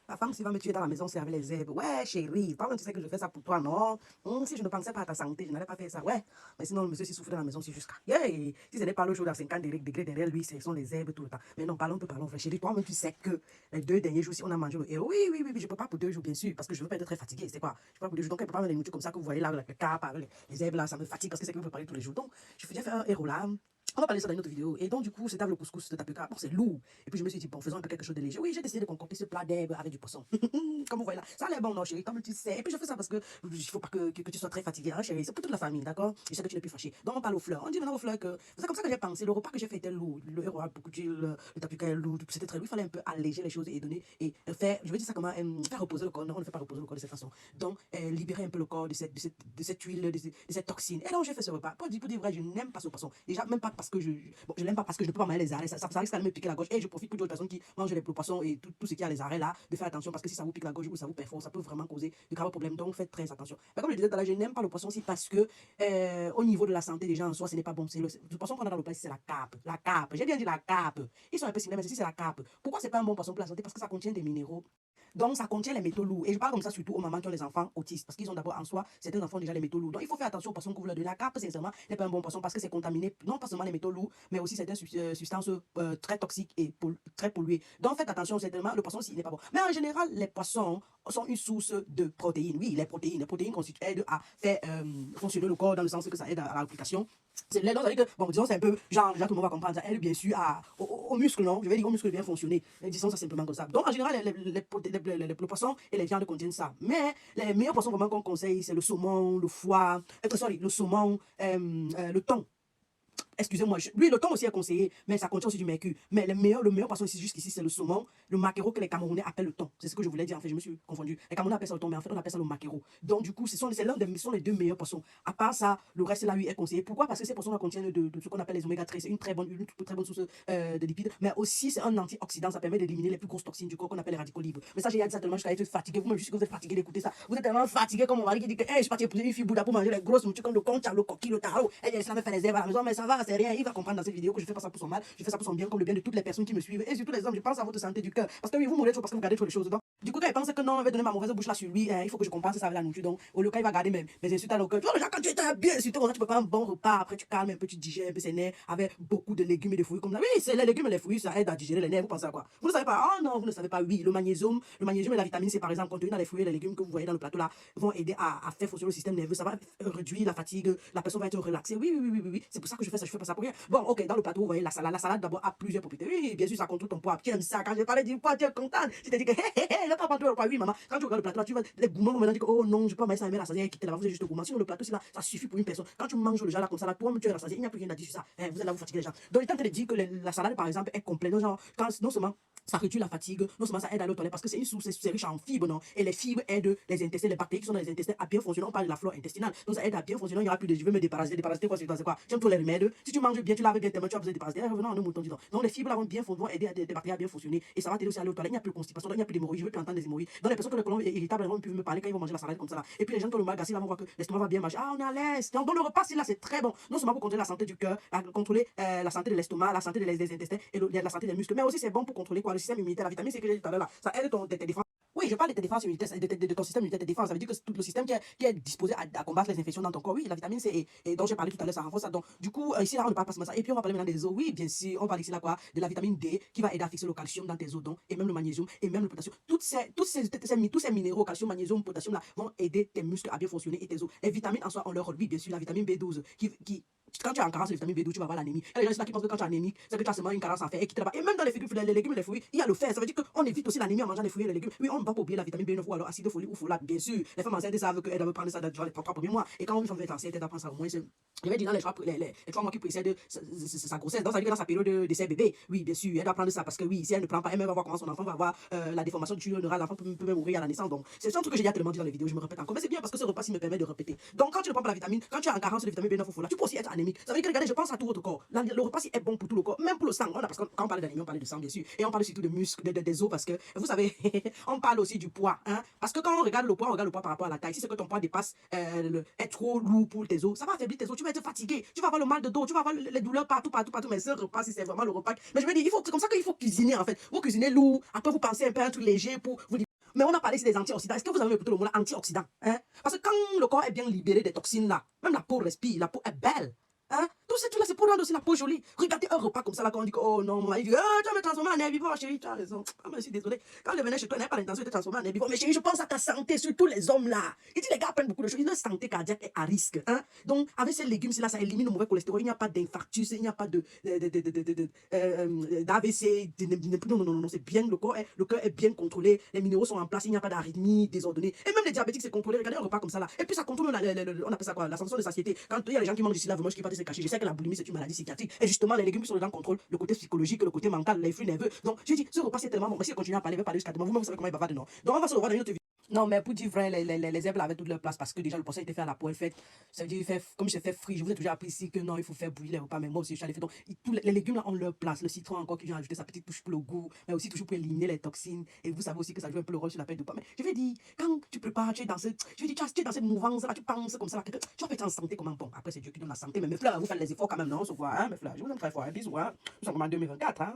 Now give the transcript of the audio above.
La femme, s'il va me tuer dans la maison, c'est avec les herbes. Ouais, chérie, toi-même, tu sais que je fais ça pour toi, non? Si je ne pensais pas à ta santé, je n'allais pas faire ça. Ouais. Mais sinon, le monsieur, s'il souffre dans la maison, c'est jusqu'à. Yeah. Si ce n'est pas l'eau chaude à 50 degrés derrière lui, ce sont les herbes tout le temps. Mais non, parlons, frère chérie. Toi-même, tu sais que les 2 derniers jours, si on a mangé le héros, oui, je peux pas pour 2 jours, bien sûr, parce que je veux pas être très fatiguée. C'est quoi? Je peux pas pour 2 jours. Donc, elle peut pas me les nourritures comme ça que vous voyez là, le cap, avec les herbes là, ça me fatigue parce que c'est que vous préparez tous les jours. Donc, je faisais faire un héros là. On va parler de ça dans une autre vidéo. Et donc, du coup, c'était avec le couscous de tapioca. Bon, c'est lourd. Et puis, je me suis dit, bon, faisons un peu quelque chose de léger. Oui, j'ai décidé de concocter ce plat d'herbes avec du poisson. Comme vous voyez là. Ça a l'air bon, non, chérie, comme tu sais. Et puis, je fais ça parce que il faut pas que tu sois très fatigué, hein, chérie. C'est pour toute la famille, d'accord? Je sais que tu n'es plus fâché. Donc, on parle aux fleurs. On dit maintenant aux fleurs que c'est comme ça que j'ai pensé. Le repas que j'ai fait était lourd. Le héros a beaucoup d'huile, le tapioca est lourd. C'était très lourd. Il fallait un peu alléger les choses et donner, et faire, je veux dire ça comment, faire reposer le corps. Non, on ne fait pas reposer le corps de cette façon. Donc, libérer un peu le corps de cette huile, de cette toxine. Et donc, j'ai fait ce repas. Pour dire vrai, je n'aime pas ce poisson. Déjà, même pas parce que bon, je l'aime pas parce que je ne peux pas manger les arrêts. Ça risque de me piquer la gorge. Et je profite pour d'autres personnes qui mangent les poissons et tout ce qui a les arrêts là, de faire attention parce que si ça vous pique la gorge ou ça vous perfore, ça peut vraiment causer de graves problèmes. Donc, faites très attention. Mais comme je disais tout à l'heure, je n'aime pas le poisson aussi parce que au niveau de la santé des gens en soi, ce n'est pas bon. C'est le poisson qu'on a dans le plat, c'est la carpe. La carpe. J'ai bien dit la carpe. Ils sont un peu similaires, mais ceci, c'est la carpe. Pourquoi c'est pas un bon poisson pour la santé? Parce que ça contient des minéraux. Donc, ça contient les métaux lourds. Et je parle comme ça surtout aux mamans qui ont les enfants autistes. Parce qu'ils ont d'abord en soi, certains enfants ont déjà les métaux lourds. Donc, il faut faire attention aux poissons que vous leur donnez. La carpe, sincèrement, n'est pas un bon poisson parce que c'est contaminé, non pas seulement les métaux lourds, mais aussi certaines substances très toxiques et très polluées. Donc, faites attention, certainement, le poisson, s'il n'est pas bon. Mais en général, les poissons sont une source de protéines. Oui, les protéines. Les protéines aident à faire fonctionner le corps dans le sens que ça aide à l'application. C'est là, donc ça veut dire que, bon, disons, c'est un peu, genre, tout le monde va comprendre, ça aide bien sûr aux muscles, non? Je vais dire aux muscles bien fonctionner. Disons ça simplement comme ça. Donc, en général, les poissons et les viandes contiennent ça. Mais les meilleurs poissons vraiment qu'on conseille, c'est le saumon, le foie, le saumon, le thon. Excusez-moi, lui, le thon aussi est conseillé, mais ça contient aussi du mercure. Mais le meilleur poisson ici, jusqu'ici, c'est le saumon, le maquereau que les Camerounais appellent le thon. C'est ce que je voulais dire, en fait, je me suis confondu. Les Camerounais appellent ça le thon, mais en fait, on appelle ça le maquereau. Donc, du coup, ce sont les 2 meilleurs poissons. À part ça, le reste là, lui, est conseillé. Pourquoi? Parce que ces poissons-là contiennent de ce qu'on appelle les oméga 3. C'est une très bonne source de lipides, mais aussi, c'est un antioxydant. Ça permet d'éliminer les plus grosses toxines du corps qu'on appelle les radicaux libres. Mais ça, j'ai dit ça tellement jusqu'à être fatigué. Vous-même, juste que vous êtes fatigué d'écouter ça. Vous êtes tellement fatigué comme mon mari qui dit que, hey, je suis parti épouser une fille Bouddha pour manger les grosses nourritures comme le concha, le coquille, le taro. Elle, ça me fait les herbes à la maison, mais ça va, c'est rien. Il va comprendre dans cette vidéo que je fais pas ça pour son mal, je fais ça pour son bien, comme le bien de toutes les personnes qui me suivent. Et surtout les hommes, je pense à votre santé du cœur. Parce que oui, vous mourrez trop parce que vous gardez trop les choses. Donc, du coup, quand il pense que non, on va donner ma mauvaise bouche là sur lui, il faut que je compense ça avec la nourriture. Donc, au lieu il va garder mes insultes à le cœur. Tu vois, quand tu es bien insulté, tu peux pas un bon repas. Après, tu calmes un peu, tu digères un peu ses nerfs avec beaucoup de légumes et de fruits comme ça. Oui, c'est les légumes et les fruits, ça aide à digérer les nerfs. Vous pensez à quoi? Vous ne savez pas? Oh non, vous ne savez pas. Oui, le magnésium et la vitamine C, par exemple, contenus dans les fruits et les légumes que vous voyez dans le plateau là, vont aider à faire fonctionner le système nerveux. Ça va réduire la fatigue. La personne va être relaxée. Oui. C'est pour ça que je fais ça. Je fais pas ça pour rien. Bon, ok, dans le plateau, vous voyez la salade. La salade d'abord a plusieurs propriétés. Oui, bien sûr, ça contrôle ton poids. Tu aimes ça. Quand je parlais du poids, tu es contente. Tu te dis que, hé, là, pas le poids. Oui, maman. Quand tu regardes le plateau, là, tu vas, les gourmands vont maintenant dire que, oh non, je peux pas mettre ça, mais la sasière, quitter là, vous êtes juste gourmand. Sinon, le plateau, c'est là, ça suffit pour une personne. Quand tu manges le genre là, comme ça, là, toi, tu es rassasié. Il n'y a plus rien à dire sur ça. Vous êtes là, vous fatiguez les gens. Donc, il est en train de dire que la salade, par exemple, est complète. Donc, genre, non seulement ça réduit la fatigue, non seulement ça aide à aller aux toilettes parce que c'est une source, c'est riche en fibres, non? Et les fibres aident les intestins, les bactéries qui sont dans les intestins à bien fonctionner. On parle de la flore intestinale. Donc, ça aide à bien fonctionner. Il n'y aura plus de, je vais me déparasiter. Déparasiter quoi, c'est quoi? J'aime tous les remèdes. Si tu manges bien, tu laves bien tes mains, tu as besoin de déparasiter. Revenons à nos moutons, disons. Donc, les fibres là vont aider à des bactéries à bien fonctionner. Et ça va t'aider aussi à aller aux toilettes. Il n'y a plus de constipation, il n'y a plus d'hémorroïdes. Je veux plus entendre des hémorroïdes. Donc, les personnes que le colon est irritable, elles vont plus me parler quand ils vont manger la salade comme ça là. Et puis, les gens qui ont le mal gâché là vont voir que l'estomac va bien marcher. Ah, on est à l'aise. Donc, le repas, là, c'est très bon. Non seulement pour contrôler la santé du cœur, contrôler la santé de l'estomac, la santé des intestins et la santé des muscles, mais aussi c'est bon pour contrôler quoi, le système immunitaire. La vitamine C que j'ai dit tout à l'heure là, ça aide tes défenses. Oui, je parle de tes défenses immunitaires, de ton système immunitaire, tes défenses. Ça veut dire que tout le système qui est disposé à combattre les infections dans ton corps. Oui, la vitamine C et dont j'ai parlé tout à l'heure, ça renforce ça. Donc, du coup, ici là, on ne parle pas seulement de ça. Et puis, on va parler maintenant des os. Oui, bien sûr, on parle ici là quoi, de la vitamine D qui va aider à fixer le calcium dans tes os, donc, et même le magnésium et même le potassium. Tous ces minéraux, calcium, magnésium, potassium là, vont aider tes muscles à bien fonctionner et tes os. Les vitamines en soi ont leur rôle. Oui, bien sûr, la vitamine B12 quand tu es en carence de vitamine B12, tu vas avoir l'anémie. Il y a des gens qui pensent que quand tu es anémique, c'est que tu as seulement une carence en fer et qui te là-bas. Et même dans les légumes et les fruits, il y a le fer. Ça veut dire qu'on évite aussi l'anémie en mangeant les fruits et les légumes. Oui, on ne va pas oublier la vitamine B9 ou alors acide folique ou folate, bien sûr. Les femmes enceintes savent qu'elles doivent prendre ça durant les 3 premiers mois. Et quand une femme est enceinte, elle doit prendre ça au moins. Je vais dire dans les 3 mois qui précèdent sa grossesse. Donc, ça veut dire que dans sa période d'essai bébé, oui, bien sûr, elle doit prendre ça parce que oui, si elle ne prend pas, elle va voir comment son enfant va avoir la déformation du tuyau neural. L'enfant peut même mourir à la naissance. Donc, c'est un truc que j'ai déjà tellement dit dans les vidéos, je me répète encore. Mais c'est bien parce que ce repas, me permet de répéter. Donc, quand tu ne prends pas la vitamine, quand tu es en carence de vitamine B9 ou folate, tu peux aussi être anémique. Ça veut dire que regardez, je pense à tout votre corps. Le repas est bon pour tout le corps, même pour le sang. Parce que quand on parle d'anémie, on parle de sang, bien sûr. Et on parle surtout de muscles, des os, parce que vous savez, on parle aussi du poids. Hein? Parce que quand on regarde le poids par rapport à la taille. Si c'est que ton poids dépasse, est trop lourd pour tes os, ça va affaiblir tes os. Tu vas être fatigué, tu vas avoir le mal de dos, tu vas avoir les douleurs partout. Mais ce repas, si c'est vraiment le repas. Mais je me dis, c'est comme ça qu'il faut cuisiner en fait. Vous cuisinez lourd, après vous pensez un peu à un truc léger pour vous Mais on a parlé ici des antioxydants. Est-ce que vous avez écouté le mot antioxydant, hein? Parce que quand le corps est bien libéré des toxines là, même la peau respire, la peau est belle. Hein? Tout ce truc là, c'est pour rendre aussi la peau jolie. Regardez un repas comme ça là, quand on dit que, oh non, maman, il dit, tu vas me transformer en herbivore, chérie, tu as raison. Ah, mais je suis désolé. Quand je venais chez toi, je n'avais pas l'intention de te transformer en herbivore. Mais chérie, je pense à ta santé, surtout les hommes là. Il dit, les gars prennent beaucoup de choses. Leur santé cardiaque est à risque. Hein? Donc, avec ces légumes là, ça élimine le mauvais cholestérol. Il n'y a pas d'infarctus, il n'y a pas d'AVC. Non, non, non, non, c'est bien. Le cœur est bien contrôlé. Les minéraux sont en place. Il n'y a pas d'arythmie désordonnée. Et même les diabétiques, c'est contrôlé. Regardez un repas comme ça là. Et puis, ça contrôle, on appelle ça quoi? La sensation de satiété. Quand il y a les gens qui mangent du lave-moche qui partent se cacher, je sais que la boulimie, c'est une maladie psychiatrique. Et justement, les légumes sont dedans contrôlent le côté psychologique, le côté mental, les flux nerveux. Donc, je dis, ce repas, c'est tellement bon. Mais si on continue à parler, on va parler jusqu'à demain. Vous-même, vous savez comment il va de non. Donc, on va se revoir dans une autre vidéo. Non, mais pour dire vrai, les herbes avaient toute leur place parce que déjà le procès était fait à la poêle faite. Ça veut dire, comme je fais frit, je vous ai toujours appris ici que non, il faut faire bouillir les repas, mais moi aussi, je suis allé faire. Donc, tous les légumes là ont leur place. Le citron encore qui vient ajouter sa petite touche pour le goût, mais aussi toujours pour éliminer les toxines. Et vous savez aussi que ça joue un peu le rôle sur la perte de poids. Mais je vais dire, quand tu prépares, tu es dans ce, je vais dire, tu es dans cette mouvance là, tu penses comme ça, là, que tu vas être en santé comment bon. Après, c'est Dieu qui donne la santé, mais mes fleurs, vous faites les efforts quand même, non, on se voit, hein, mes fleurs. Je vous aime très fort, hein, bisous, hein. Nous sommes en 2024, hein.